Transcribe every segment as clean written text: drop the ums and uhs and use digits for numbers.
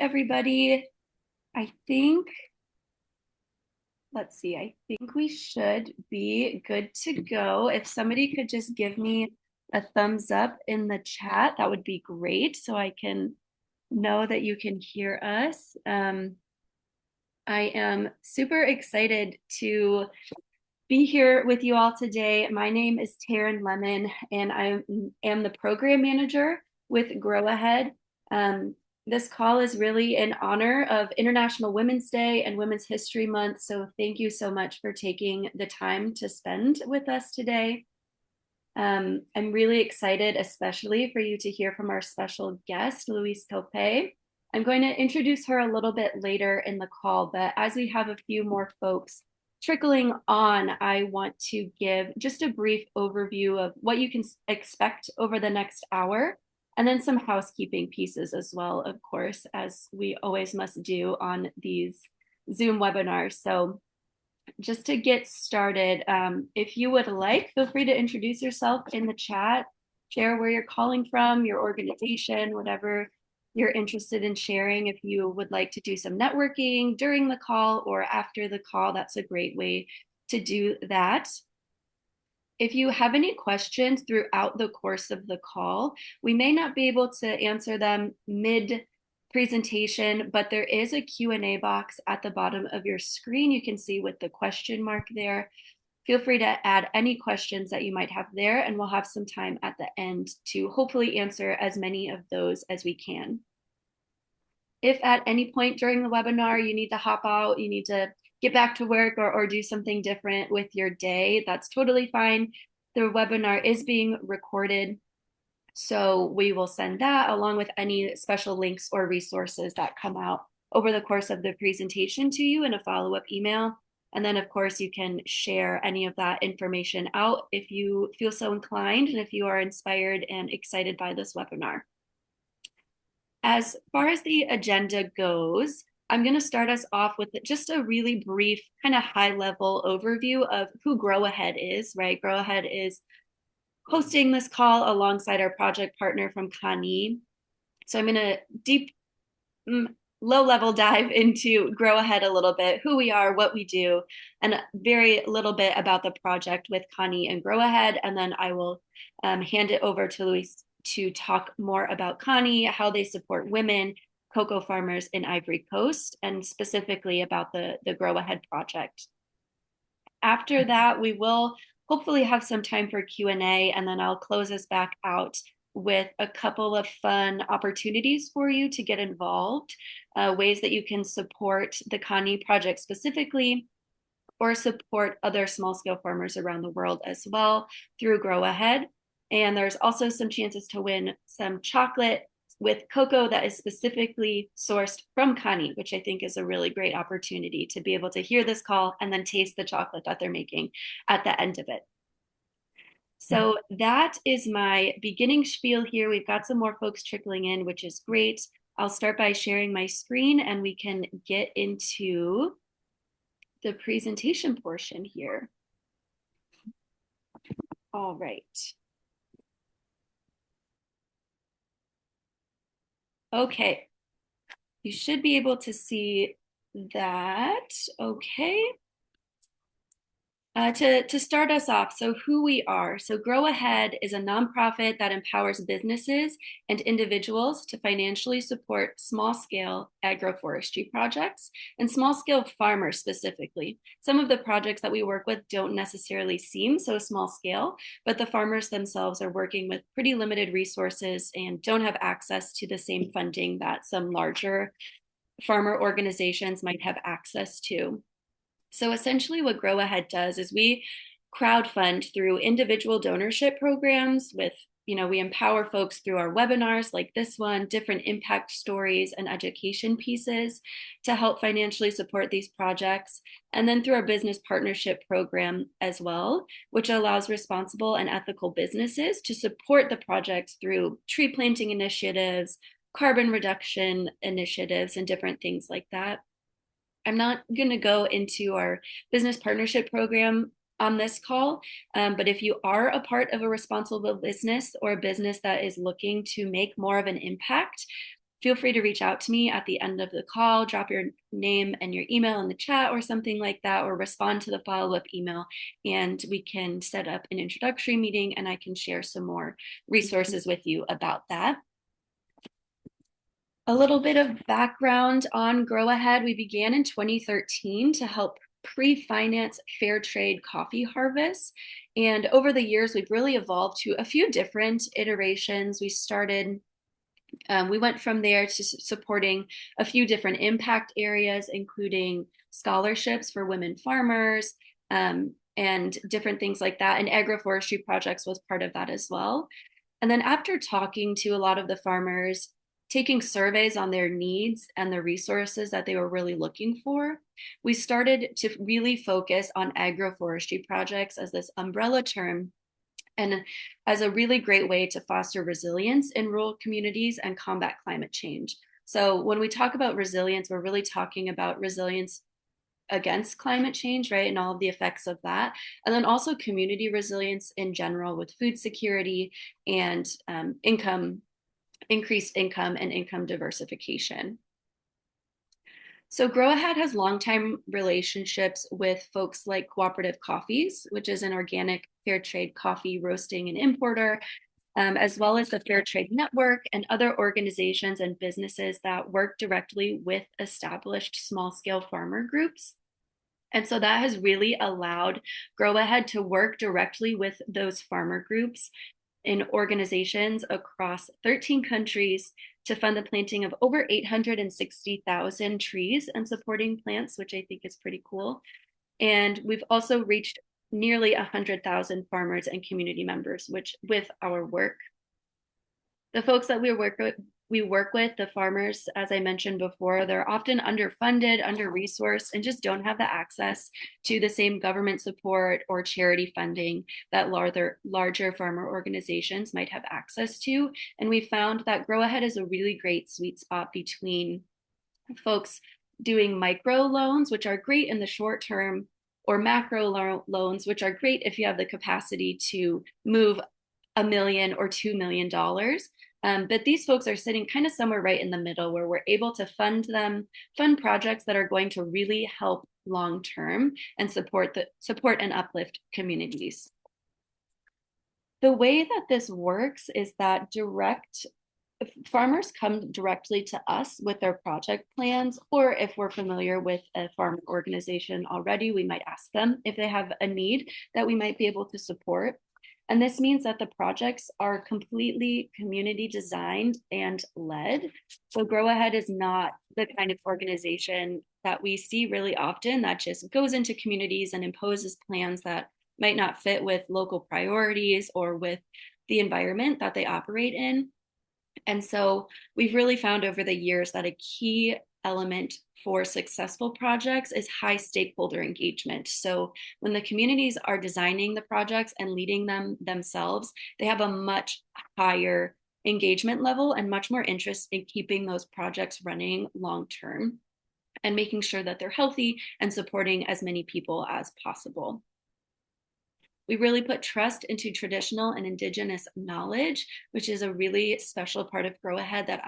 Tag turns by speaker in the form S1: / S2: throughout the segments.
S1: everybody. I think, let's see, I think we should be good to go. If somebody could just give me a thumbs up in the chat, that would be great so I can know that you can hear us. I am super excited to be here with you all today. My name is Taryn Lemon, and I am the program manager with Grow Ahead. This call is really in honor of International Women's Day and Women's History Month. So thank you so much for taking the time to spend with us today. I'm really excited, especially for you to hear from our special guest, Louise Topé. I'm going to introduce her a little bit later in the call, but as we have a few more folks trickling on, I want to give just a brief overview of what you can expect over the next hour, and then some housekeeping pieces as well, of course, as we always must do on these Zoom webinars. So just to get started, if you would like, feel free to introduce yourself in the chat, share where you're calling from, your organization, whatever you're interested in sharing. If you would like to do some networking during the call or after the call, that's a great way to do that. If you have any questions throughout the course of the call, we may not be able to answer them mid presentation, but there is a Q&A box at the bottom of your screen. You can see with the question mark there. Feel free to add any questions that you might have there, and we'll have some time at the end to hopefully answer as many of those as we can. If at any point during the webinar you need to hop out, you need to get back to work or do something different with your day, that's totally fine. The webinar is being recorded, so we will send that along with any special links or resources that come out over the course of the presentation to you in a follow-up email. And then, of course, you can share any of that information out if you feel so inclined and if you are inspired and excited by this webinar. As far as the agenda goes, I'm going to start us off with just a really brief, kind of high-level overview of who Grow Ahead is, right? Grow Ahead is hosting this call alongside our project partner from KANY. So I'm going to low-level dive into Grow Ahead a little bit, who we are, what we do, and very little bit about the project with KANY and Grow Ahead. And then I will hand it over to Louise to talk more about KANY, how they support women, cocoa farmers in Ivory Coast, and specifically about the Grow Ahead project. After that, we will hopefully have some time for Q&A, and then I'll close us back out with a couple of fun opportunities for you to get involved, ways that you can support the KANY project specifically, or support other small-scale farmers around the world as well through Grow Ahead. And there's also some chances to win some chocolate with cocoa that is specifically sourced from KANY, which I think is a really great opportunity to be able to hear this call and then taste the chocolate that they're making at the end of it. So that is my beginning spiel here. We've got some more folks trickling in, which is great. I'll start by sharing my screen and we can get into the presentation portion here. All right. Okay, you should be able to see that. Okay. To start us off, so who we are. So Grow Ahead is a nonprofit that empowers businesses and individuals to financially support small-scale agroforestry projects and small-scale farmers specifically. Some of the projects that we work with don't necessarily seem so small-scale, but the farmers themselves are working with pretty limited resources and don't have access to the same funding that some larger farmer organizations might have access to. So essentially what Grow Ahead does is we crowdfund through individual donorship programs with, we empower folks through our webinars like this one, different impact stories and education pieces to help financially support these projects. And then through our business partnership program as well, which allows responsible and ethical businesses to support the projects through tree planting initiatives, carbon reduction initiatives, and different things like that. I'm not going to go into our business partnership program on this call, but if you are a part of a responsible business or a business that is looking to make more of an impact, feel free to reach out to me at the end of the call, drop your name and your email in the chat or something like that, or respond to the follow-up email, and we can set up an introductory meeting and I can share some more resources with you about that. A little bit of background on Grow Ahead. We began in 2013 to help pre-finance fair trade coffee harvests. And over the years, we've really evolved to a few different iterations. We went from there to supporting a few different impact areas, including scholarships for women farmers, and different things like that. And agroforestry projects was part of that as well. And then after talking to a lot of the farmers, taking surveys on their needs and the resources that they were really looking for, we started to really focus on agroforestry projects as this umbrella term and as a really great way to foster resilience in rural communities and combat climate change. So when we talk about resilience, we're really talking about resilience against climate change, right? And all of the effects of that. And then also community resilience in general with food security and increased income and income diversification. So Grow Ahead has longtime relationships with folks like Cooperative Coffees, which is an organic fair trade coffee roasting and importer, as well as the Fair Trade Network and other organizations and businesses that work directly with established small-scale farmer groups. And so that has really allowed Grow Ahead to work directly with those farmer groups in organizations across 13 countries to fund the planting of over 860,000 trees and supporting plants, which I think is pretty cool. And we've also reached nearly 100,000 farmers and community members, which with our work. The folks that we work with, the farmers, as I mentioned before, they're often underfunded, under-resourced, and just don't have the access to the same government support or charity funding that larger farmer organizations might have access to. And we found that Grow Ahead is a really great sweet spot between folks doing micro loans, which are great in the short term, or macro loans, which are great if you have the capacity to move $1 million or $2 million. But these folks are sitting kind of somewhere right in the middle where we're able to fund projects that are going to really help long term and support and uplift communities. The way that this works is that farmers come directly to us with their project plans, or if we're familiar with a farm organization already, we might ask them if they have a need that we might be able to support. And this means that the projects are completely community designed and led. So Grow Ahead is not the kind of organization that we see really often that just goes into communities and imposes plans that might not fit with local priorities or with the environment that they operate in. And so we've really found over the years that a key element for successful projects is high stakeholder engagement. So when the communities are designing the projects and leading them themselves, they have a much higher engagement level and much more interest in keeping those projects running long term and making sure that they're healthy and supporting as many people as possible. We really put trust into traditional and indigenous knowledge, which is a really special part of Grow Ahead that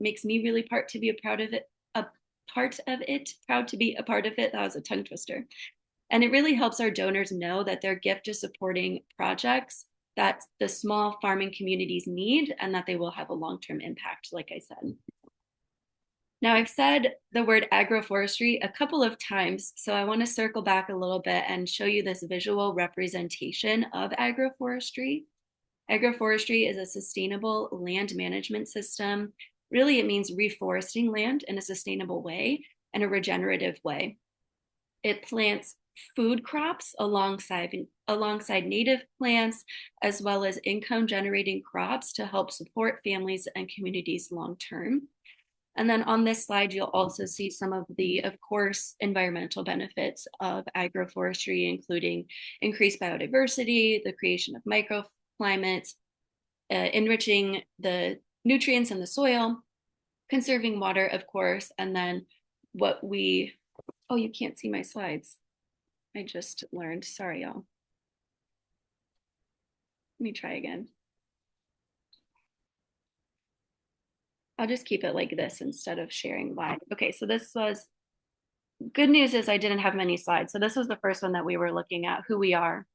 S1: makes me really proud to be a part of it. That was a tongue twister. And it really helps our donors know that their gift is supporting projects that the small farming communities need and that they will have a long-term impact, like I said. Now, I've said the word agroforestry a couple of times, so I want to circle back a little bit and show you this visual representation of agroforestry. Agroforestry is a sustainable land management system. Really, it means reforesting land in a sustainable way and a regenerative way. It plants food crops alongside native plants, as well as income-generating crops to help support families and communities long-term. And then on this slide, you'll also see some of the, of course, environmental benefits of agroforestry, including increased biodiversity, the creation of microclimates, enriching the nutrients in the soil, conserving water, of course, and then oh, you can't see my slides. I just learned, sorry, y'all. Let me try again. I'll just keep it like this instead of sharing wide. Okay, so this was good news is I didn't have many slides. So this was the first one that we were looking at, who we are,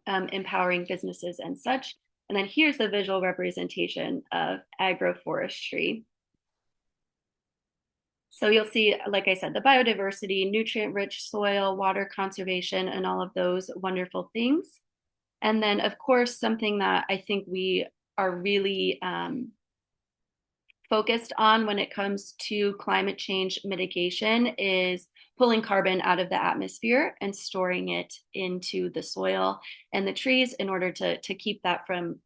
S1: empowering businesses and such. And then here's the visual representation of agroforestry. So you'll see, like I said, the biodiversity, nutrient-rich soil, water conservation, and all of those wonderful things. And then, of course, something that I think we are really focused on when it comes to climate change mitigation is pulling carbon out of the atmosphere and storing it into the soil and the trees in order to keep that from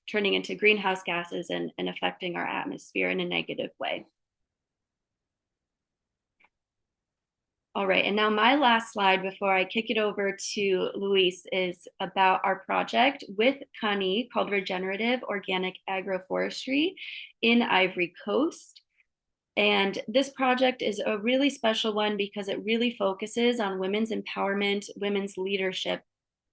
S1: turning into greenhouse gases and affecting our atmosphere in a negative way. All right, and now my last slide before I kick it over to Louise is about our project with KANY called Regenerative Organic Agroforestry in Ivory Coast. And this project is a really special one because it really focuses on women's empowerment, women's leadership,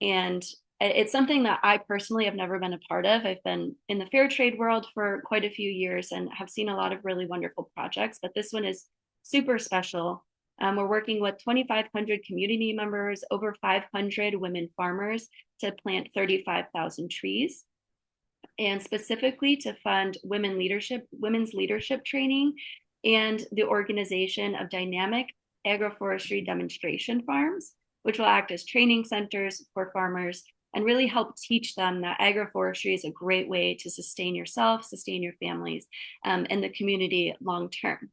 S1: and it's something that I personally have never been a part of. I've been in the fair trade world for quite a few years and have seen a lot of really wonderful projects, but this one is super special. We're working with 2,500 community members, over 500 women farmers to plant 35,000 trees, and specifically to fund women's leadership training and the organization of dynamic agroforestry demonstration farms, which will act as training centers for farmers and really help teach them that agroforestry is a great way to sustain yourself, sustain your families, and the community long term.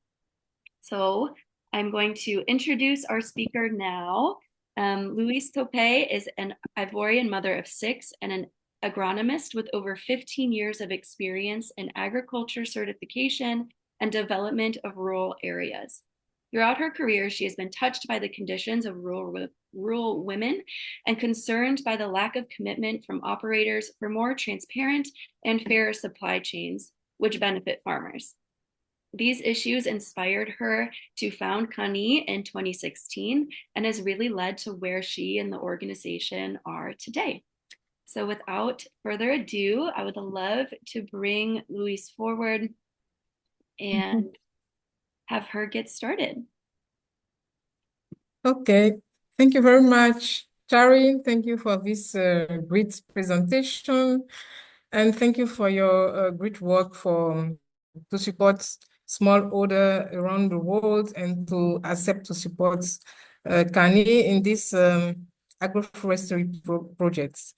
S1: So I'm going to introduce our speaker now. Louise Topé is an Ivorian mother of 6 and an agronomist with over 15 years of experience in agriculture certification and development of rural areas. Throughout her career, she has been touched by the conditions of rural women and concerned by the lack of commitment from operators for more transparent and fair supply chains, which benefit farmers. These issues inspired her to found KANY in 2016 and has really led to where she and the organization are today. So without further ado, I would love to bring Louise forward and have her get started.
S2: Okay, thank you very much, Shari. Thank you for this great presentation, and thank you for your great work to support smallholder around the world and to accept to support KANY in this agroforestry projects.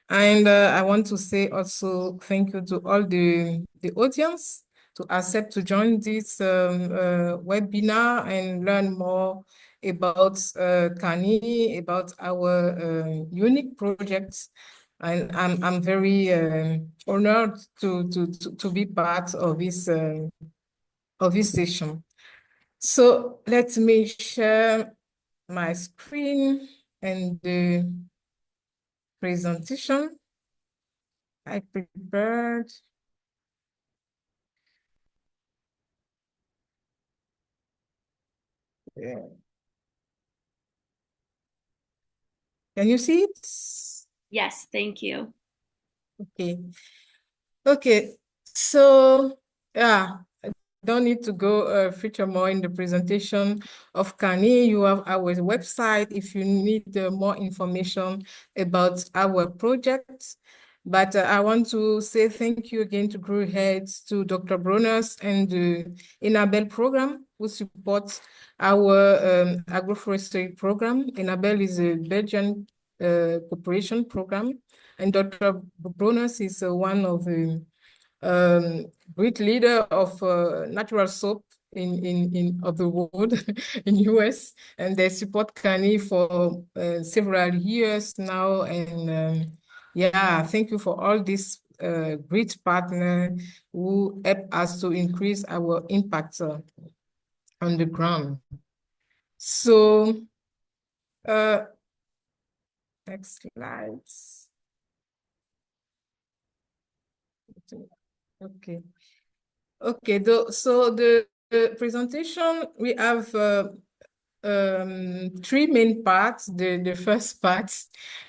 S2: And I want to say also thank you to all the audience to accept to join this webinar and learn more about KANY, about our unique projects. And I'm very honored to be part of this session. So let me share my screen and the presentation I prepared. Yeah. Can you see it?
S1: Yes, thank you.
S2: Okay. Okay. So, yeah, I don't need to go feature more in the presentation of KANY. You have our website if you need more information about our project. But I want to say thank you again to Grow Heads, to Dr. Broners and the Enabel program who supports our agroforestry program. Enabel is a Belgian cooperation program, and Dr. Broners is one of the great leader of natural soap in of the world in US, and they support KANY for several years now. And yeah, thank you for all these great partners who help us to increase our impact on the ground. So next slides. Okay. Okay, so the presentation, we have 3 main parts. The first part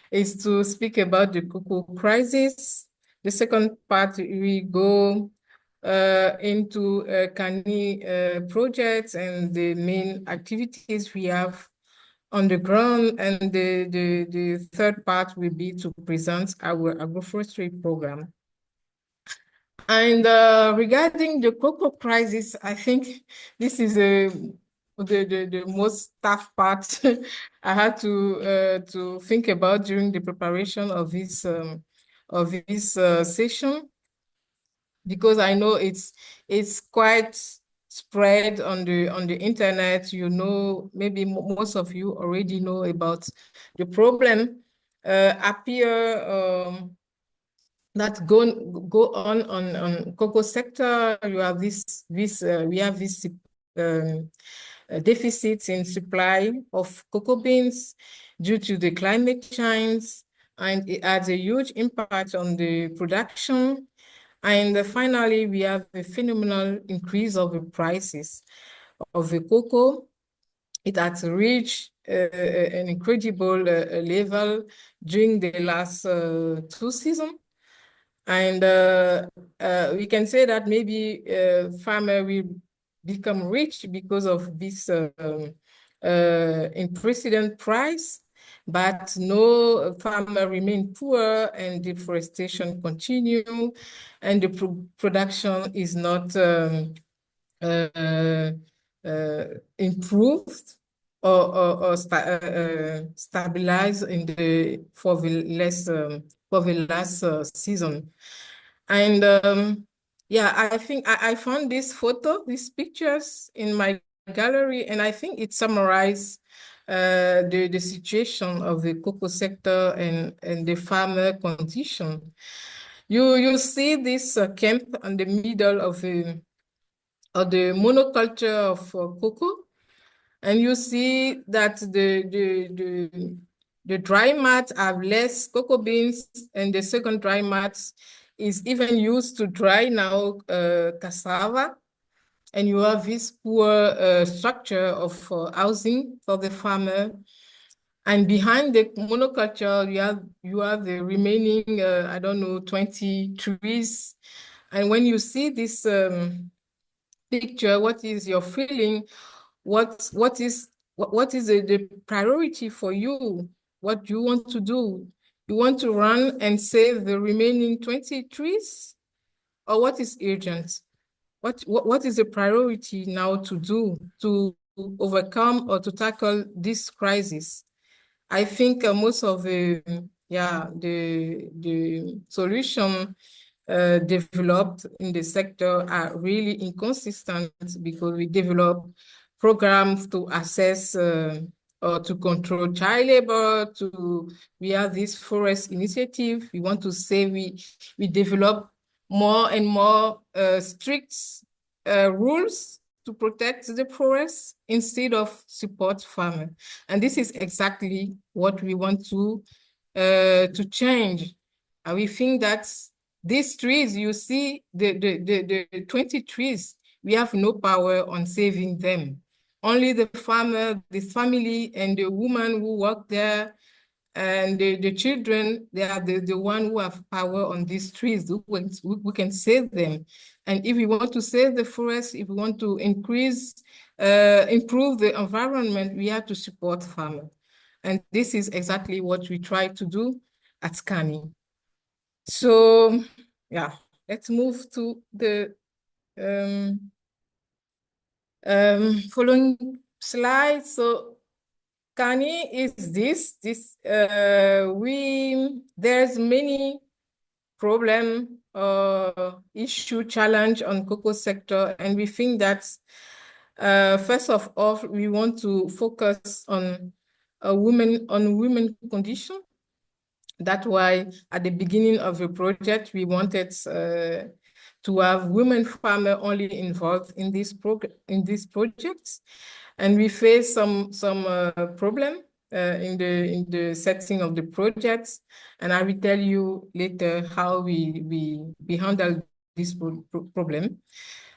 S2: is to speak about the cocoa crisis. The second part, we go into KANY projects and the main activities we have on the ground. And the third part will be to present our agroforestry program. And regarding the cocoa crisis, I think this is the most tough part I had to think about during the preparation of this session, because I know it's quite spread on the internet. You know, maybe most of you already know about the problem appear that go on cocoa sector. You have we have this deficits in supply of cocoa beans due to the climate change, and it has a huge impact on the production. And finally, we have a phenomenal increase of the prices of the cocoa. It has reached an incredible level during the last 2 seasons. And we can say that maybe farmer will become rich because of this unprecedented price, but no farmer remain poor, and deforestation continue, and the production is not uh, improved or stabilized in the for the last season. And yeah, I think I found these pictures in my gallery, and I think it summarizes the situation of the cocoa sector and the farmer condition. You see this camp in the middle of the monoculture of cocoa, and you see that the dry mat have less cocoa beans, and the second dry mat is even used to dry now cassava. And you have this poor structure of housing for the farmer. And behind the monoculture, you have the remaining, I don't know, 20 trees. And when you see this picture, what is your feeling? What is the priority for you? What do you want to do? You want to run and save the remaining 20 trees? Or what is urgent? What is the priority now to do to overcome or to tackle this crisis? I think most of the solution developed in the sector are really inconsistent, because we develop programs to assess or to control child labor. We have this forest initiative. We want to say we develop more and more strict rules to protect the forest instead of support farmers. And this is exactly what we want to change. And we think that these trees, you see, the 20 trees, we have no power on saving them. Only the farmer, the family, and the woman who work there, and the children, they are the one who have power on these trees. We can save them. And if we want to save the forest, if we want to improve the environment, we have to support farmers. And this is exactly what we try to do at KANY. So yeah, let's move to the following slide. So KANY is there's many problem issue challenge on cocoa sector, and we think that first of all we want to focus on women condition. That's why at the beginning of the project we wanted to have women farmers only involved in this projects, and we face some problem in the setting of the projects, and I will tell you later how we handle this problem.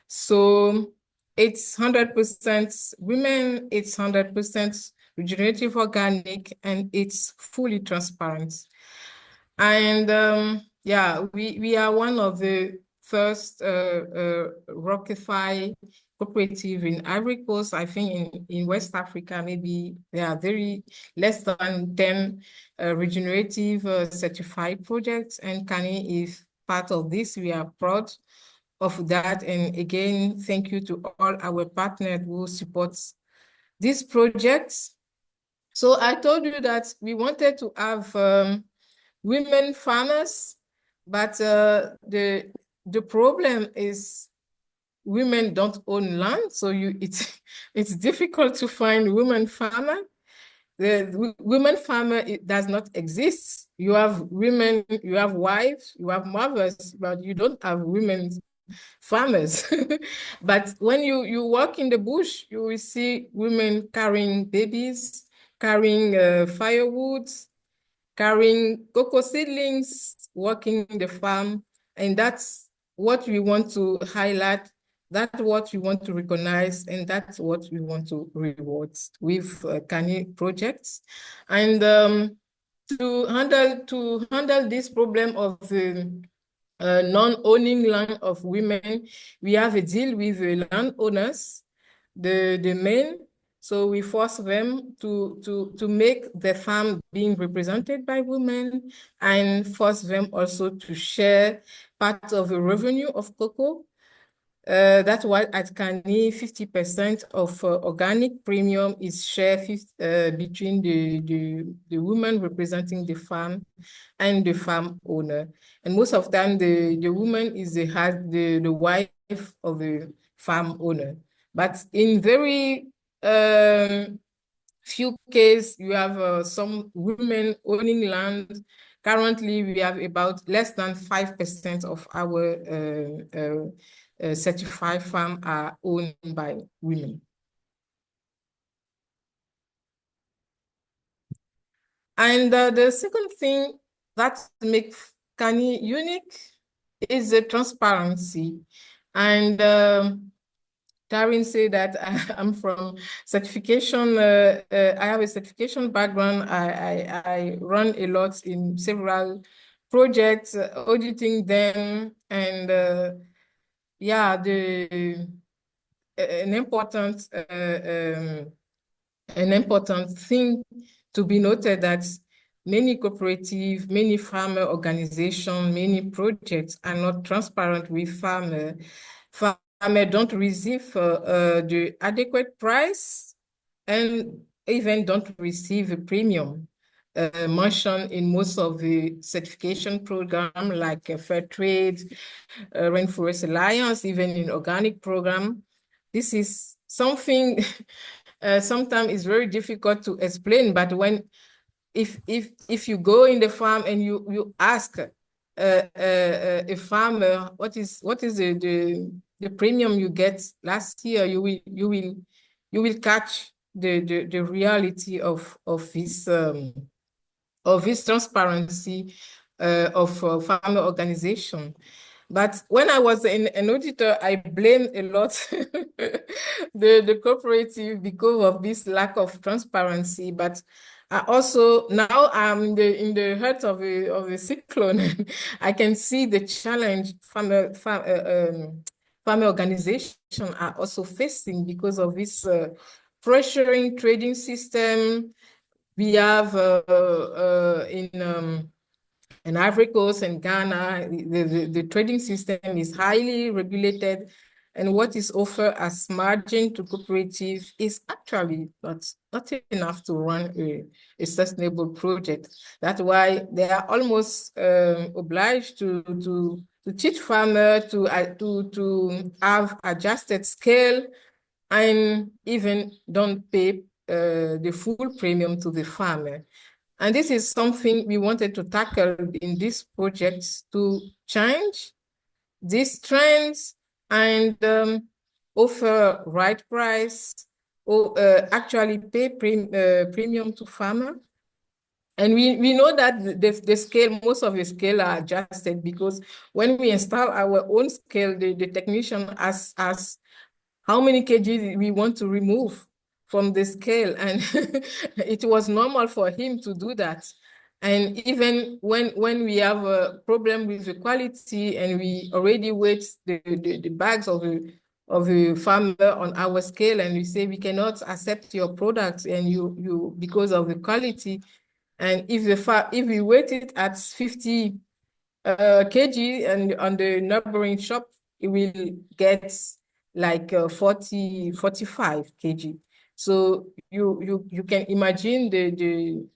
S2: So it's 100% women, it's 100% regenerative organic, and it's fully transparent. And yeah, we are one of the first Rockify cooperative in Ivory Coast. I think in West Africa, maybe there are very less than 10 regenerative certified projects, and KANY is part of this. We are proud of that. And again, thank you to all our partners who support these projects. So I told you that we wanted to have women farmers, but the problem is women don't own land, so it's difficult to find women farmer. The women farmer, it does not exist. You have women, you have wives, you have mothers, but you don't have women farmers. But when you walk in the bush, you will see women carrying babies, carrying firewood, carrying cocoa seedlings, working in the farm. And that's what we want to highlight. That's what we want to recognize, and that's what we want to reward with KANY projects. And to handle this problem of non-owning land of women, we have a deal with the landowners, the men. So we force them to make the farm being represented by women, and force them also to share part of the revenue of cocoa. That's why at KANY, 50% of organic premium is shared between the women representing the farm and the farm owner. And most of the time, the woman is the wife of the farm owner. But in very few cases, you have some women owning land. Currently, we have about less than 5% of our certified farm are owned by women. And the second thing that makes KANY unique is the transparency. And Taryn said that I'm from certification. I have a certification background. I run a lot in several projects, auditing them, and yeah, an important an important thing to be noted that many cooperative, many farmer organizations, many projects are not transparent with farmer. Farmer don't receive the adequate price and even don't receive a premium mentioned in most of the certification program like Fair Trade, Rainforest Alliance, even in organic program. This is something sometimes it's very difficult to explain, but if you go in the farm and you ask a farmer what is the premium you get last year, you will catch the reality of this transparency of farmer organization. But when I was an auditor, I blamed a lot the cooperative because of this lack of transparency. But I also now I'm in the heart of a cyclone. I can see the challenge farmer organization are also facing because of this pressuring trading system. We have in Ivory Coast and Ghana, the trading system is highly regulated, and what is offered as margin to cooperative is actually not enough to run a sustainable project. That's why they are almost obliged to teach farmers to have adjusted scale and even don't pay the full premium to the farmer. And this is something we wanted to tackle in this project to change these trends and offer right price or actually pay premium to farmer. And we know that the scale, most of the scale are adjusted because when we install our own scale, the technician asks how many kg we want to remove from the scale. And it was normal for him to do that. And even when we have a problem with the quality and we already weight the bags of a farmer on our scale, and we say we cannot accept your product and you because of the quality. And if we weight it at 50 kg, and on the neighboring shop it will get like 45 kg. So you can imagine the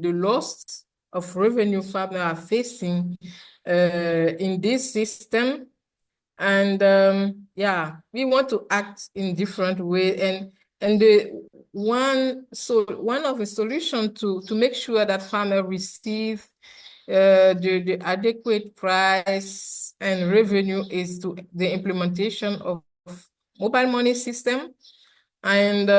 S2: loss of revenue farmers are facing in this system. And yeah, we want to act in different way. And one of the solution to make sure that farmers receive the adequate price and revenue is to the implementation of mobile money system. And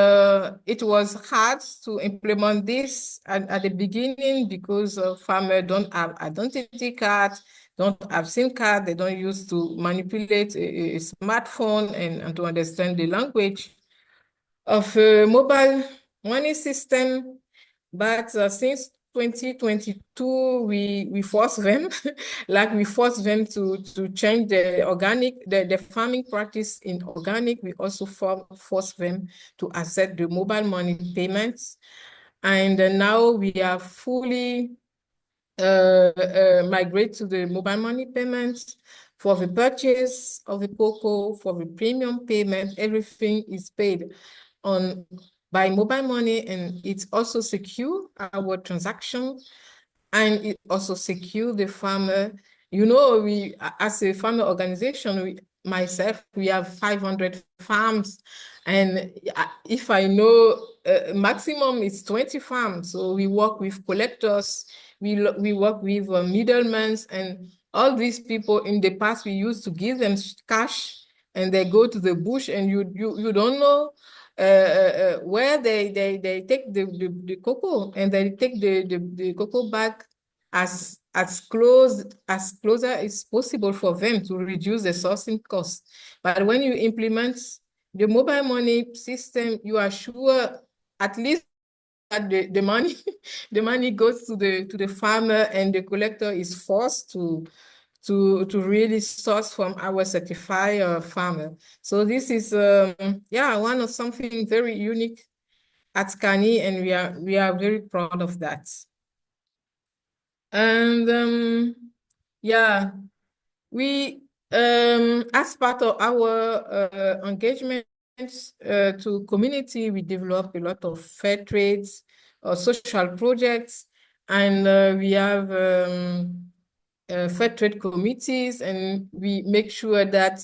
S2: it was hard to implement this at the beginning because farmers don't have identity cards, don't have SIM card, they don't use to manipulate a smartphone and to understand the language of a mobile money system. But since 2022, we force them, like we force them to change the farming practice in organic. We also force them to accept the mobile money payments. And now we are fully migrate to the mobile money payments for the purchase of the cocoa, for the premium payment. Everything is paid on by mobile money, and it's also secure our transaction, and it also secure the farmer. You know, we as a farmer organization, we have 500 farms, and if I know maximum is 20 farms. So we work with collectors, we work with middlemen, and all these people. In the past, we used to give them cash, and they go to the bush, and you don't know where they take the cocoa, and they take the cocoa bag as closer as possible for them to reduce the sourcing cost. But when you implement the mobile money system, you are sure at least that the money the money goes to the farmer, and the collector is forced to really source from our certified farmer. So this is yeah, one of something very unique at KANY, and we are very proud of that. And yeah, we as part of our engagement to community, we develop a lot of fair trades or social projects, and we have fair trade committees, and we make sure that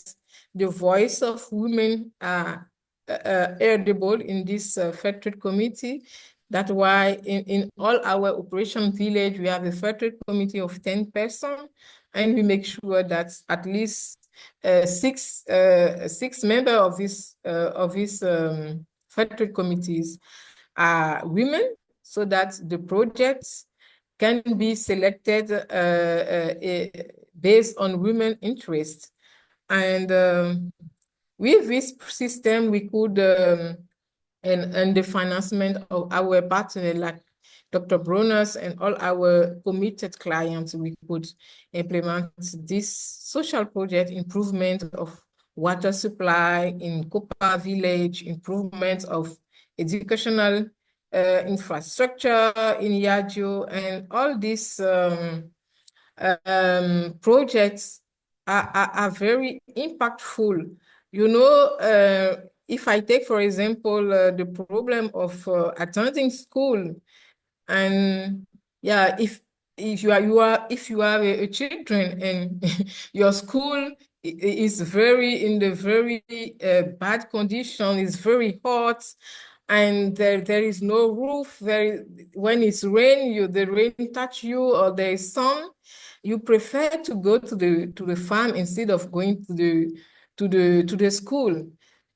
S2: the voice of women are audible in this fair trade committee. That's why in all our operation village, we have a fair trade committee of 10 persons, and we make sure that at least six members of this fair trade committees are women, so that the projects can be selected based on women interest. And with this system, we could, and the financement of our partner, like Dr. Broners and all our committed clients, we could implement this social project, improvement of water supply in Copa village, improvement of educational infrastructure in Yajo, and all these projects are very impactful. You know, if I take, for example, the problem of attending school, and yeah, if you are a children, and your school is very in the very bad condition, is very hot, and there is no roof. When it's rain, the rain touch you, or there is sun, you prefer to go to the farm instead of going to the school.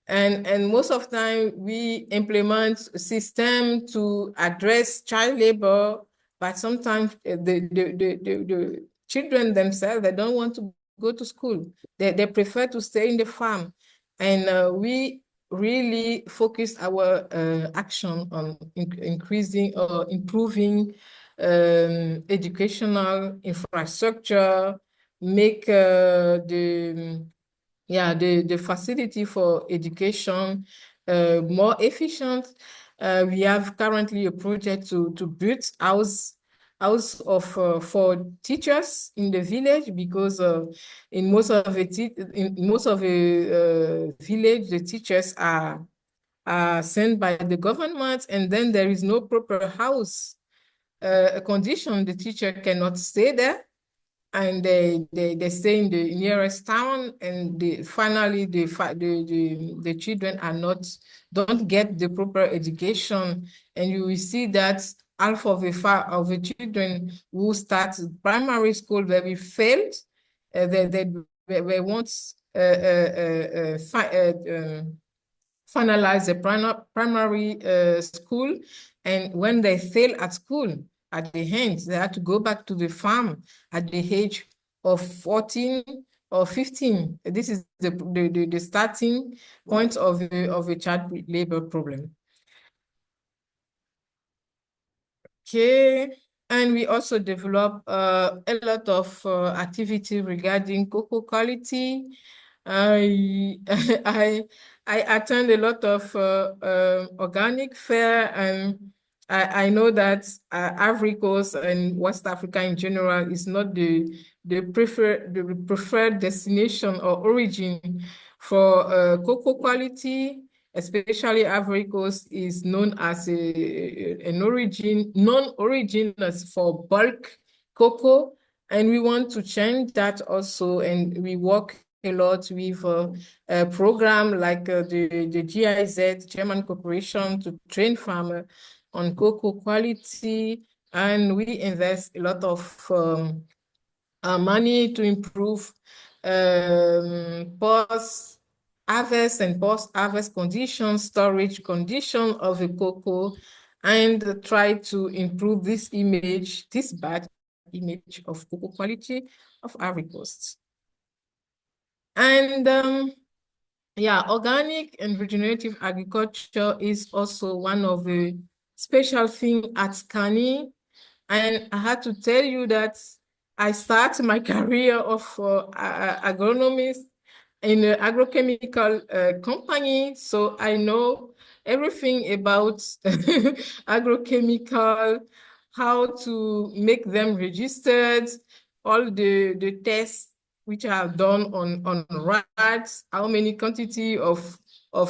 S2: And most of the time we implement a system to address child labor, but sometimes the children themselves, they don't want to go to school. They prefer to stay in the farm. And really focused our action on increasing or improving educational infrastructure, make the facility for education more efficient. We have currently a project to build house of for teachers in the village, because in most of the village, the teachers are sent by the government, and then there is no proper house condition. The teacher cannot stay there, and they stay in the nearest town, and finally the children don't get the proper education. And you will see that half of the children who start primary school, where we failed, they won't finalize the primary school, and when they fail at school, at the end, they have to go back to the farm at the age of 14 or 15. This is the starting point of a child labor problem. Okay, and we also develop a lot of activity regarding cocoa quality. I I I attend a lot of organic fair, and I know that Ivory Coast and West Africa in general is not the preferred destination or origin for cocoa quality. Especially Ivory Coast is known as an origin, non-origin for bulk cocoa, and we want to change that also. And we work a lot with a program like the GIZ, German Corporation, to train farmers on cocoa quality, and we invest a lot of money to improve post-harvest and post-harvest conditions, storage condition of the cocoa, and try to improve this image, this bad image of cocoa quality of Ivory Coast. And yeah, organic and regenerative agriculture is also one of the special things at KANY. And I had to tell you that I started my career of agronomist in an agrochemical company. So I know everything about agrochemical, how to make them registered, all the tests which are done on rats, how many quantity of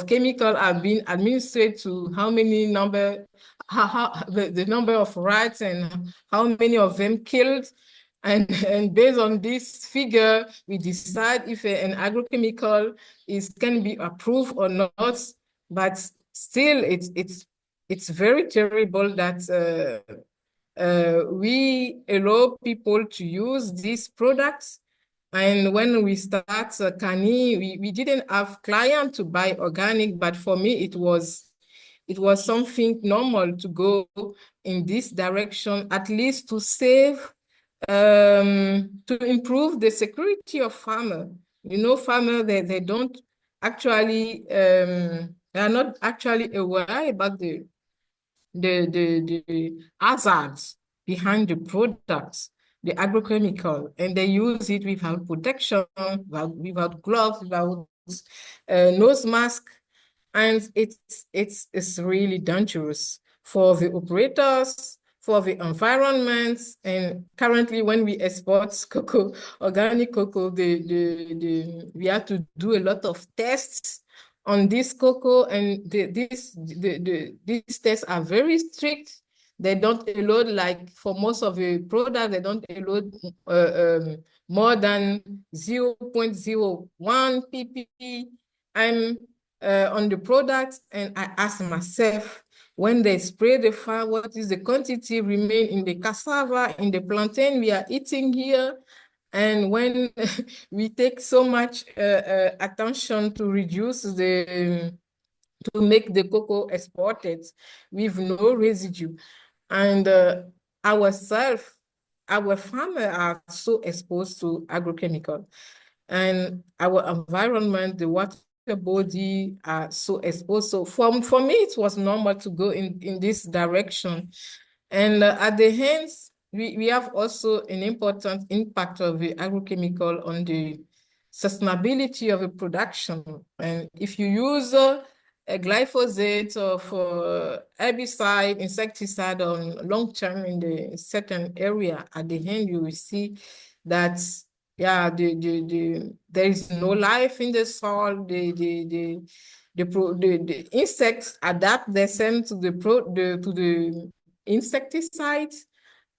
S2: chemical are being administered to how many number, the number of rats, and how many of them killed. And based on this figure, we decide if an agrochemical can be approved or not. But still, it's very terrible that we allow people to use these products. And when we start KANY, we didn't have clients to buy organic, but for me, it was something normal to go in this direction, at least to save, to improve the security of farmer. You know, farmer, they don't actually, they are not actually aware about the hazards behind the products, the agrochemical, and they use it without protection, without gloves, without nose mask, and it's really dangerous for the operators, for the environment. And currently, when we export cocoa, organic cocoa, we have to do a lot of tests on this cocoa, and these tests are very strict. They don't allow, like for most of the products, they don't allow more than 0.01 pp. I'm on the product, and I ask myself, when they spray the fire, what is the quantity remain in the cassava, in the plantain we are eating here? And when we take so much attention to reduce to make the cocoa exported with no residue, and ourselves, our farmers are so exposed to agrochemical, and our environment, the water your body are so exposed. So for me, it was normal to go in this direction. And at the hands, we have also an important impact of the agrochemical on the sustainability of the production. And if you use a glyphosate or for herbicide, insecticide on long term in the certain area, at the end you will see that yeah, there is no life in the soil. The insects adapt themselves to the insecticides,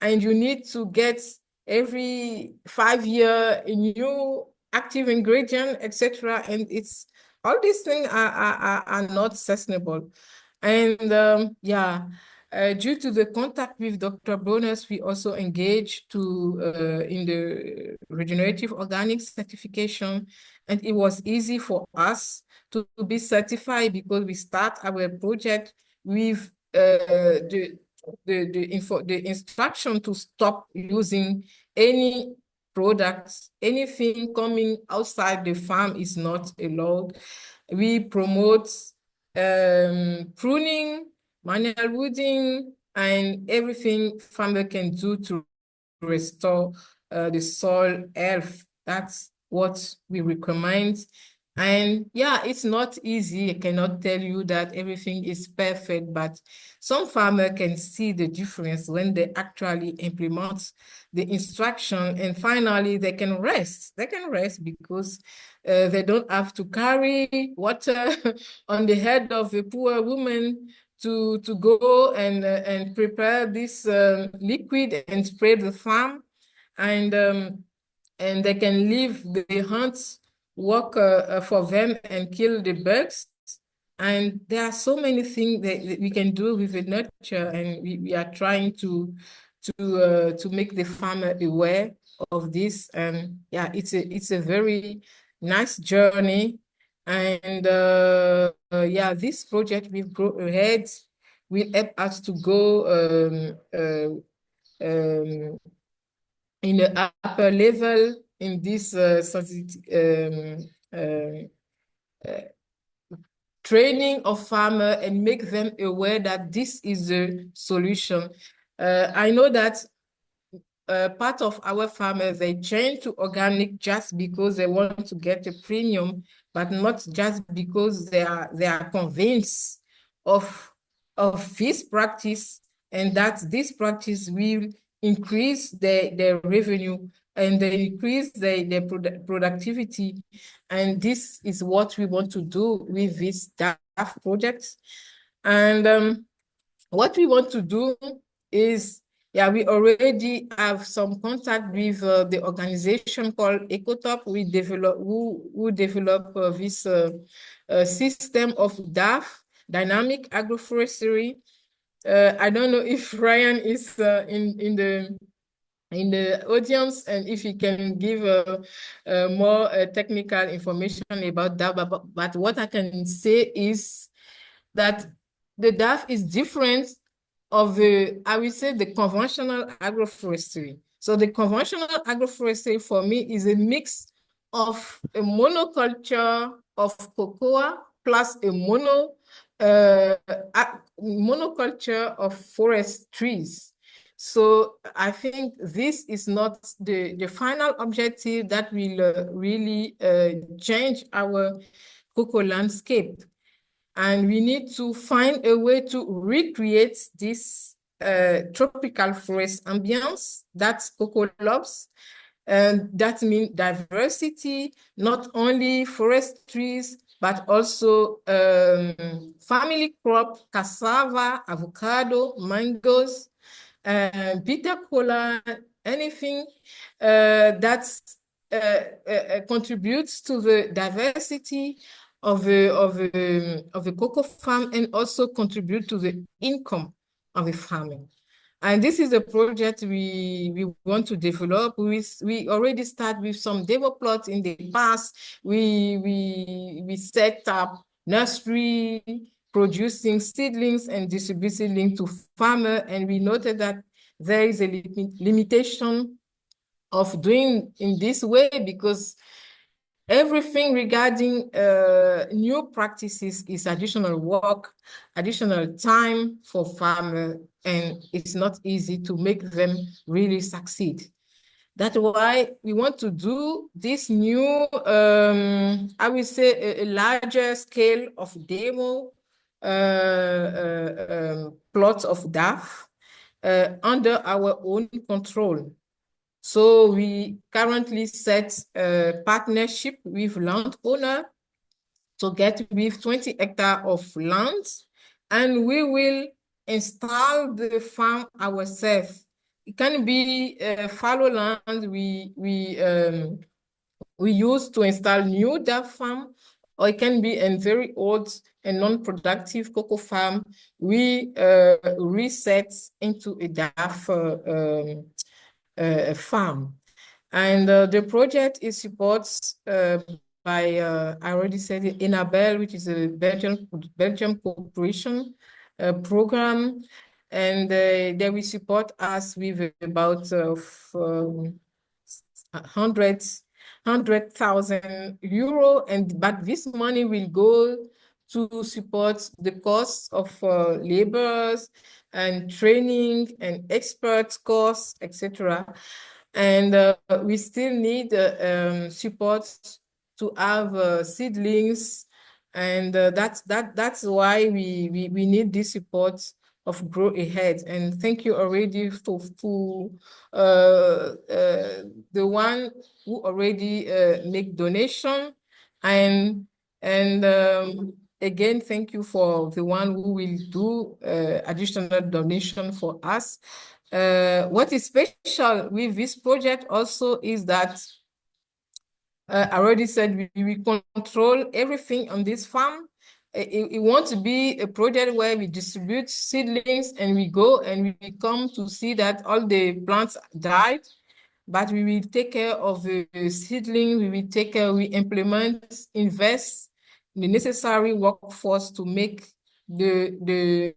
S2: and you need to get every 5 year a new active ingredient, etc. And it's all these things are not sustainable. And yeah, due to the contact with Dr. Bonus, we also engaged in the regenerative organic certification, and it was easy for us to be certified because we start our project with the instruction to stop using any products. Anything coming outside the farm is not allowed. We promote pruning, manual wooding, and everything farmer can do to restore the soil health. That's what we recommend. And yeah, it's not easy. I cannot tell you that everything is perfect, but some farmer can see the difference when they actually implement the instruction. And finally, they can rest. They can rest because they don't have to carry water on the head of a poor woman to go and prepare this liquid and spray the farm, and they can leave the hunts work for them and kill the bugs. And there are so many things that we can do with the nurture, and we are trying to make the farmer aware of this. And yeah, it's a very nice journey. And yeah, this project we've brought ahead will help us to go in the upper level in this training of farmer and make them aware that this is the solution. I know that part of our farmers, they change to organic just because they want to get a premium, but not just because they are convinced of this practice, and that this practice will increase their revenue and they increase their productivity. And this is what we want to do with this DAF project. And what we want to do is, yeah, we already have some contact with the organization called Ecotop. Who develop this system of DAF, dynamic agroforestry. I don't know if Ryan is in the audience and if he can give more technical information about that. But what I can say is that the DAF is different of I would say, the conventional agroforestry. So the conventional agroforestry for me is a mix of a monoculture of cocoa plus a monoculture of forest trees. So I think this is not the final objective that will really change our cocoa landscape. And we need to find a way to recreate this tropical forest ambience that cocoa loves. And that means diversity, not only forest trees, but also family crop, cassava, avocado, mangoes, bitter cola, anything that contributes to the diversity of the cocoa farm and also contribute to the income of the farming. And this is a project we want to develop. We already start with some demo plots in the past. We set up nursery, producing seedlings and distributing seedlings to farmer. And we noted that there is a limitation of doing in this way because Everything regarding new practices is additional work, additional time for farmers, and it's not easy to make them really succeed. That's why we want to do this new, I will say, a larger scale of demo plots of DAF under our own control. So we currently set a partnership with landowner to get with 20 hectares of land, and we will install the farm ourselves. It can be fallow land we use to install new DAF farm, or it can be a very old and non-productive cocoa farm we reset into a DAF farm. And the project is supported by, I already said it, Enabel, which is a Belgian cooperation program. And they will support us with about 100,000 euro. But this money will go to support the costs of laborers and training and expert course, etc. And we still need support to have seedlings, and that's why we need this support of Grow Ahead. And thank you already to the one who already make donation, and again, thank you for the one who will do additional donation for us. What is special with this project also is that I already said we control everything on this farm. It wants to be a project where we distribute seedlings and we go and we come to see that all the plants died, but we will take care of the seedling, we will take care, we implement, invest the necessary workforce to make the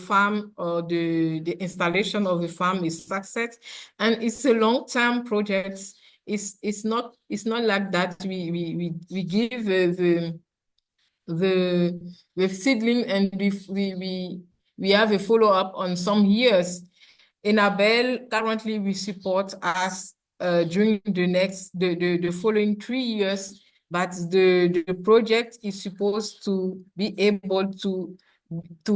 S2: farm or the installation of the farm is success. And it's a long-term project. It's not like that we give the seedling and we have a follow-up on some years. Enabel currently we support us during the following 3 years, but the project is supposed to be able to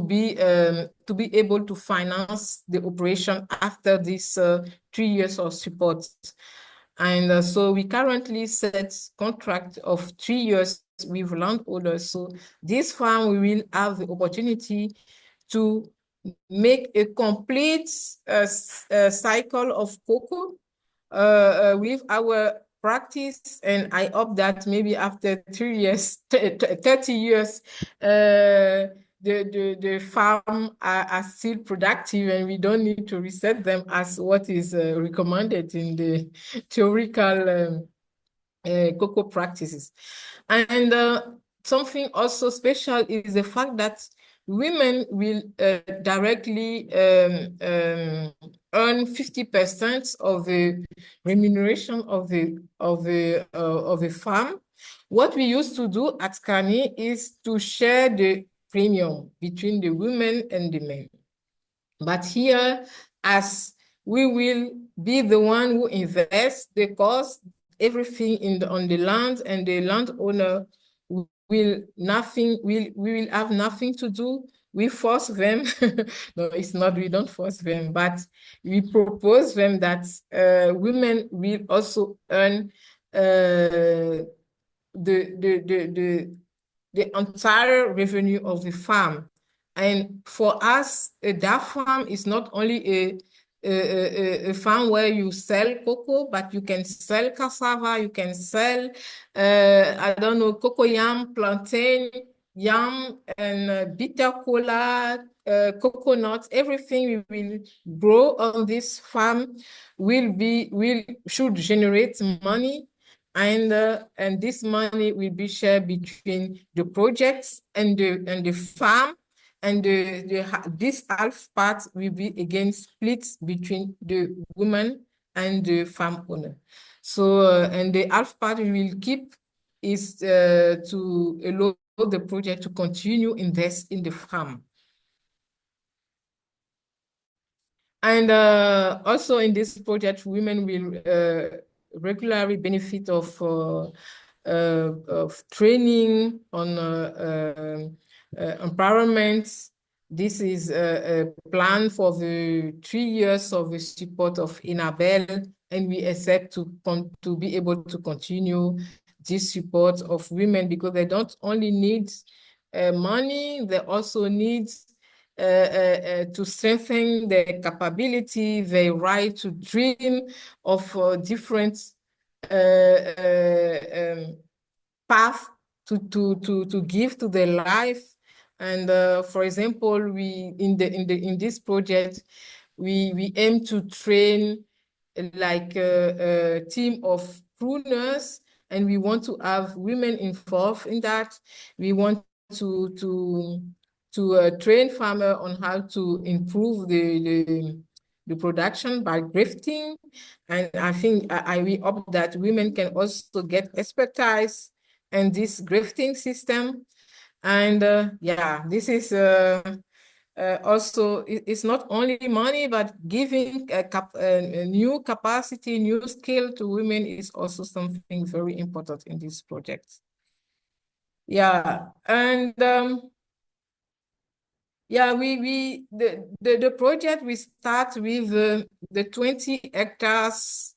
S2: be able to finance the operation after this 3 years of support. And so we currently set contract of 3 years with landowners. So this farm, we will have the opportunity to make a complete cycle of cocoa with our practice. And I hope that maybe after 3 years, 30 years, the farm are still productive and we don't need to reset them as what is recommended in the theoretical cocoa practices. And something also special is the fact that women will directly earn 50% of the remuneration of the farm. What we used to do at KANY is to share the premium between the women and the men. But here, as we will be the one who invests the cost, everything on the land, and the landowner will have nothing to do. We force them. No, it's not, we don't force them, but we propose them that women will also earn the entire revenue of the farm. And for us, that farm is not only a farm where you sell cocoa, but you can sell cassava, you can sell, I don't know, cocoa yam, plantain, yam, and bitter cola, coconuts, everything we will grow on this farm should generate money, and this money will be shared between the projects and the farm, and this half part will be again split between the woman and the farm owner. So and the half part we will keep is to allow the project to continue invest in the farm. And also in this project, women will regularly benefit of training on empowerment. This is a plan for the 3 years of the support of Inabel, and we expect to be able to continue this support of women because they don't only need money, they also need to strengthen their capability, their right to dream of different path to give to their life. And for example, we in this project, we aim to train like a team of pruners, and we want to have women involved in that. We want to train farmer on how to improve the production by grafting. And I think we hope that women can also get expertise in this grafting system. And yeah, this is also, it's not only money, but giving a new capacity, new skill to women is also something very important in this project. Yeah, and yeah, the project we start with the 20 hectares,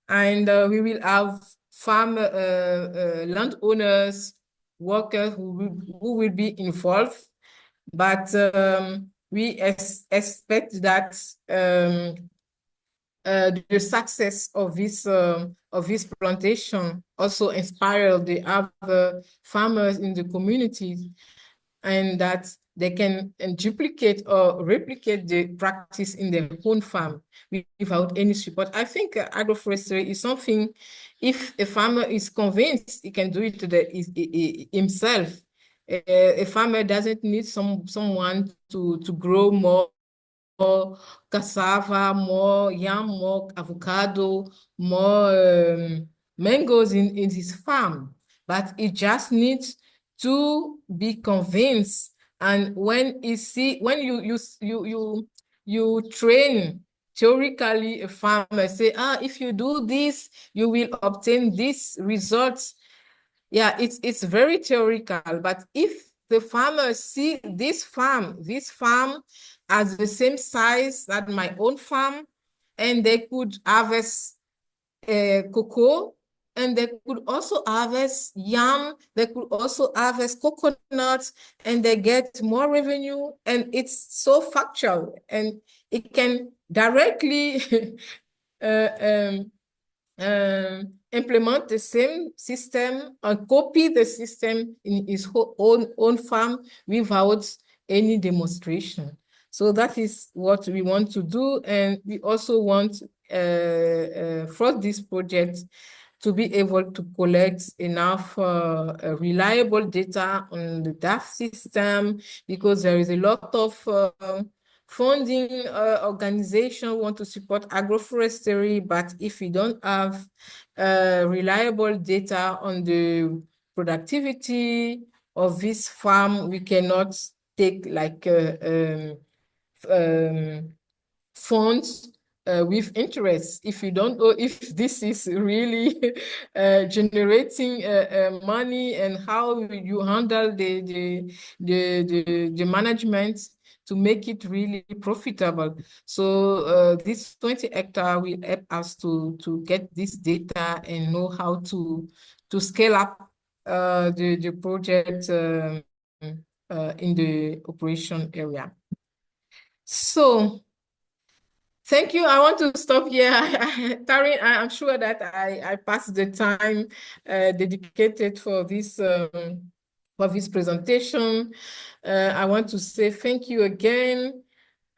S2: and we will have farm landowners, workers who will be involved. But we expect that the success of this plantation also inspire the other farmers in the community, and that they can duplicate or replicate the practice in their own farm without any support. I think agroforestry is something, if a farmer is convinced he can do it himself, a farmer doesn't need someone to grow more cassava, more yam, more avocado, more mangoes in his farm. But he just needs to be convinced. And when you train theoretically a farmer, say, if you do this, you will obtain this results. Yeah, it's very theoretical, but if the farmers see this farm as the same size as my own farm, and they could harvest cocoa, and they could also harvest yam, they could also harvest coconuts, and they get more revenue, and it's so factual, and it can directly um, implement the same system and copy the system in his own farm without any demonstration. So that is what we want to do. And we also want for this project to be able to collect enough reliable data on the DAF system, because there is a lot of funding organization want to support agroforestry, but if we don't have reliable data on the productivity of this farm, we cannot take like funds with interest if you don't know if this is really generating money, and how you handle the management to make it really profitable. So this 20 hectare will help us to get this data and know how to scale up the project in the operation area. So thank you. I want to stop here. Taryn, I'm sure that I passed the time dedicated for this presentation. I want to say thank you again.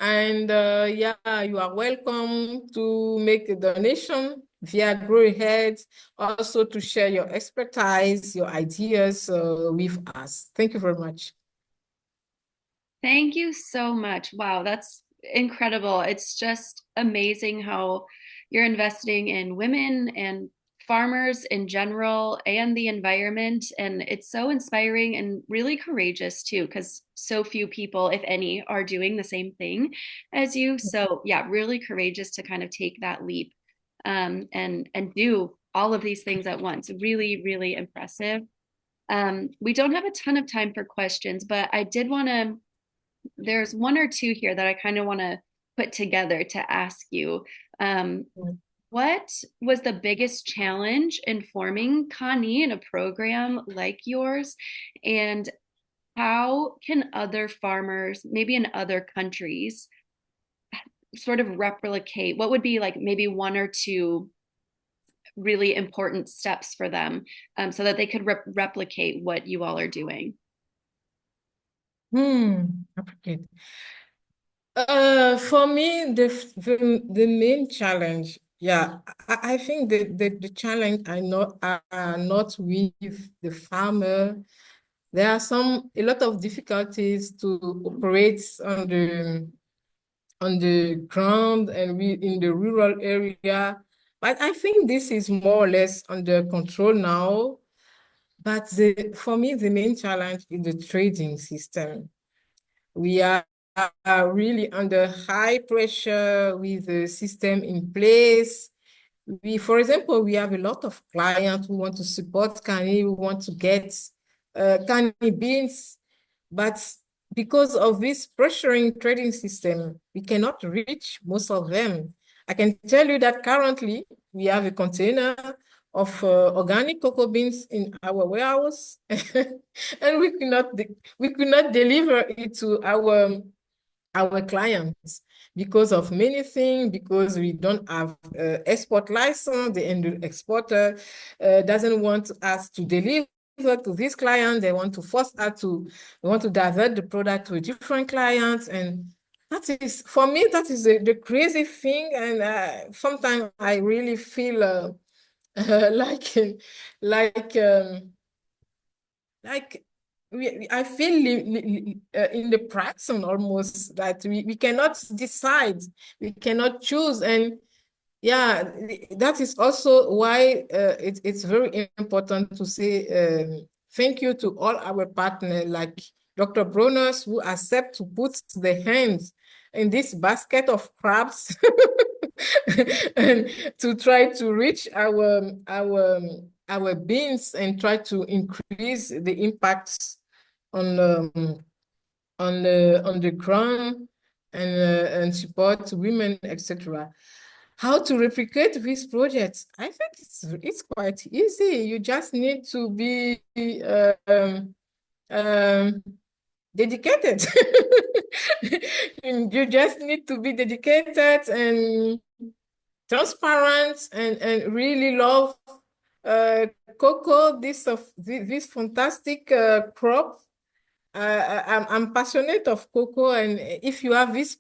S2: And yeah, you are welcome to make a donation via Grow Ahead, also to share your expertise, your ideas with us. Thank you very much.
S1: Thank you so much. Wow, that's incredible. It's just amazing how you're investing in women and farmers in general and the environment. And it's so inspiring and really courageous too, because so few people, if any, are doing the same thing as you. So yeah, really courageous to kind of take that leap and do all of these things at once. Really, really impressive. We don't have a ton of time for questions, but I did want to, there's one or two here that I kind of want to put together to ask you. Um, what was the biggest challenge in forming KANY in a program like yours? And how can other farmers, maybe in other countries, sort of replicate what would be like maybe one or two really important steps for them so that they could replicate what you all are doing?
S2: Okay. For me, the main challenge, yeah, I think the challenge are not with the farmer. There are a lot of difficulties to operate on the ground and in the rural area. But I think this is more or less under control now. But for me, the main challenge is the trading system. We are really under high pressure with the system in place. For example, we have a lot of clients who want to support KANY, who want to get KANY beans, but because of this pressuring trading system, we cannot reach most of them. I can tell you that currently we have a container of organic cocoa beans in our warehouse, and we could not deliver it to our clients because of many things, because we don't have export license. The end exporter doesn't want us to deliver to this client. They want to force us they want to divert the product to a different client. And that is, for me, that is the crazy thing. And sometimes I really feel like, like, um, like I feel in the prison almost that we cannot decide, we cannot choose. And yeah, that is also why it's very important to say thank you to all our partners like Dr. Broners who accept to put their hands in this basket of crabs and to try to reach our beans and try to increase the impacts on on the ground and support women, etc. How to replicate these projects? I think it's quite easy. You just need to be um, dedicated. You just need to be dedicated and transparent and really love uh, cocoa, this fantastic crop. I'm passionate of cocoa, and if you have this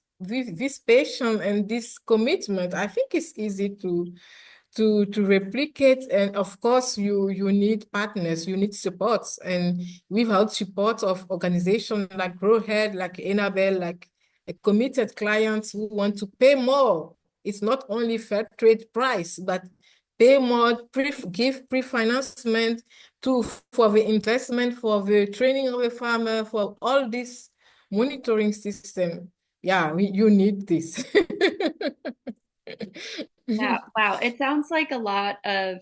S2: passion and this commitment, I think it's easy to replicate. And of course you need partners, you need supports, and without support of organizations like Growhead, like Enabel, like a committed clients who want to pay more, it's not only fair trade price, but pay more, give pre-financement to for the investment, for the training of a farmer, for all this monitoring system. Yeah, you need this.
S1: Yeah, wow. It sounds like a lot of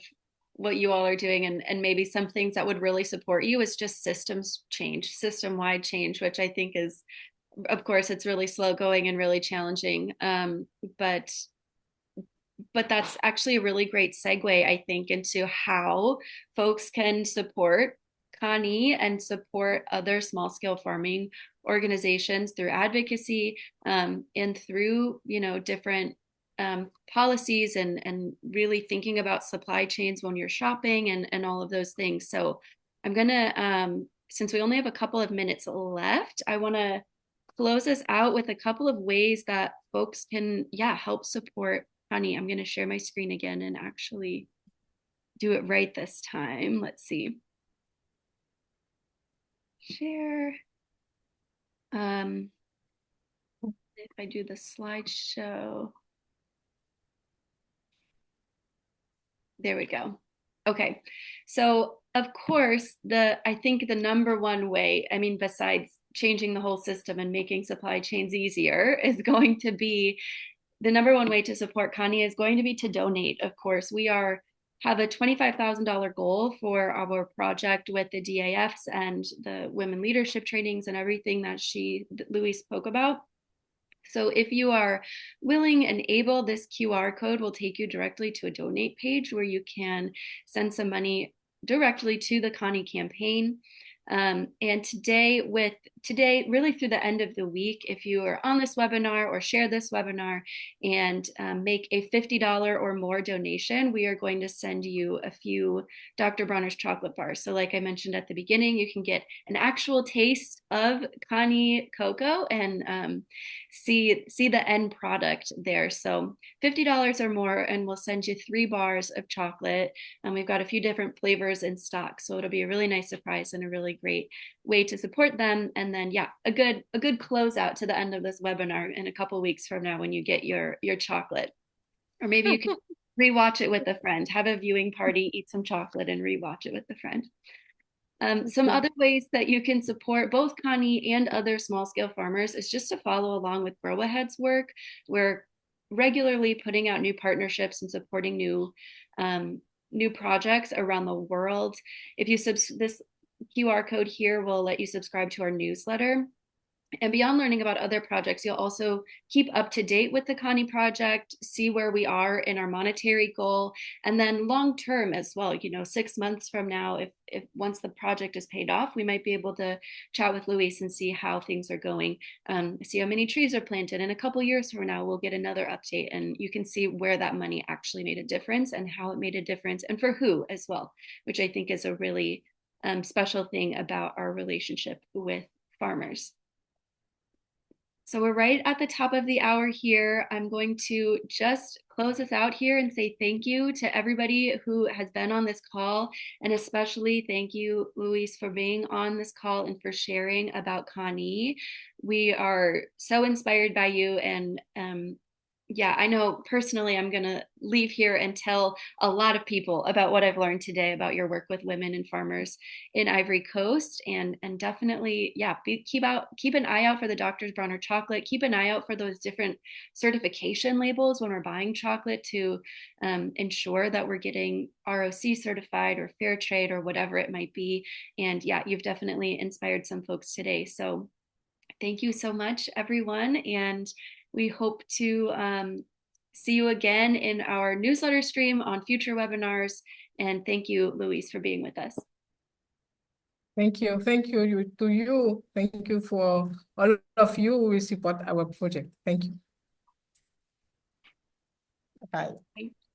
S1: what you all are doing and maybe some things that would really support you is just systems change, system-wide change, which I think is, of course, it's really slow going and really challenging. But but that's actually a really great segue, I think, into how folks can support KANY and support other small scale farming organizations through advocacy and through, different policies and really thinking about supply chains when you're shopping and all of those things. So I'm gonna, since we only have a couple of minutes left, I want to close us out with a couple of ways that folks can, yeah, help support KANY. I'm going to share my screen again and actually do it right this time. Let's see. Share. Um, if I do the slideshow, there we go. Okay. So of course, I think the number one way, I mean, besides changing the whole system and making supply chains easier, is going to be the number one way to support KANY is going to be to donate. Of course, we have a $25,000 goal for our project with the DAFs and the women leadership trainings and everything that Louise spoke about. So if you are willing and able, this QR code will take you directly to a donate page where you can send some money directly to the KANY campaign. And today, really through the end of the week, if you are on this webinar or share this webinar and make a $50 or more donation, we are going to send you a few Dr. Bronner's chocolate bars. So like I mentioned at the beginning, you can get an actual taste of KANY cocoa and see the end product there. So $50 or more, and we'll send you 3 bars of chocolate. And we've got a few different flavors in stock. So it'll be a really nice surprise and a really great way to support them. And then yeah, a good closeout to the end of this webinar in a couple weeks from now when you get your chocolate. Or maybe you can rewatch it with a friend, have a viewing party, eat some chocolate and rewatch it with a friend. Some
S2: Okay.
S1: other ways that you can support both KANY and other small scale farmers is just to follow along with Grow Ahead's work. We're regularly putting out new partnerships and supporting new projects around the world. If you this QR code here will let you subscribe to our newsletter. And beyond learning about other projects, you'll also keep up to date with the KANY project, see where we are in our monetary goal, and then long term as well. 6 months from now, if once the project is paid off, we might be able to chat with Louise and see how things are going, see how many trees are planted. In a couple years from now, we'll get another update, and you can see where that money actually made a difference and how it made a difference, and for who as well, which I think is a really special thing about our relationship with farmers. So we're right at the top of the hour here. I'm going to just close us out here and say thank you to everybody who has been on this call, and especially thank you, Louise, for being on this call and for sharing about KANY. We are so inspired by you, and yeah, I know personally I'm going to leave here and tell a lot of people about what I've learned today about your work with women and farmers in Ivory Coast, and definitely, yeah, keep an eye out for the Dr. Bronner chocolate. Keep an eye out for those different certification labels when we're buying chocolate to ensure that we're getting ROC certified or fair trade or whatever it might be. And yeah, you've definitely inspired some folks today. So thank you so much, everyone. And we hope to see you again in our newsletter stream on future webinars. And thank you, Louise, for being with us.
S2: Thank you. Thank you to you. Thank you for all of you who support our project. Thank you. Bye.
S1: Bye.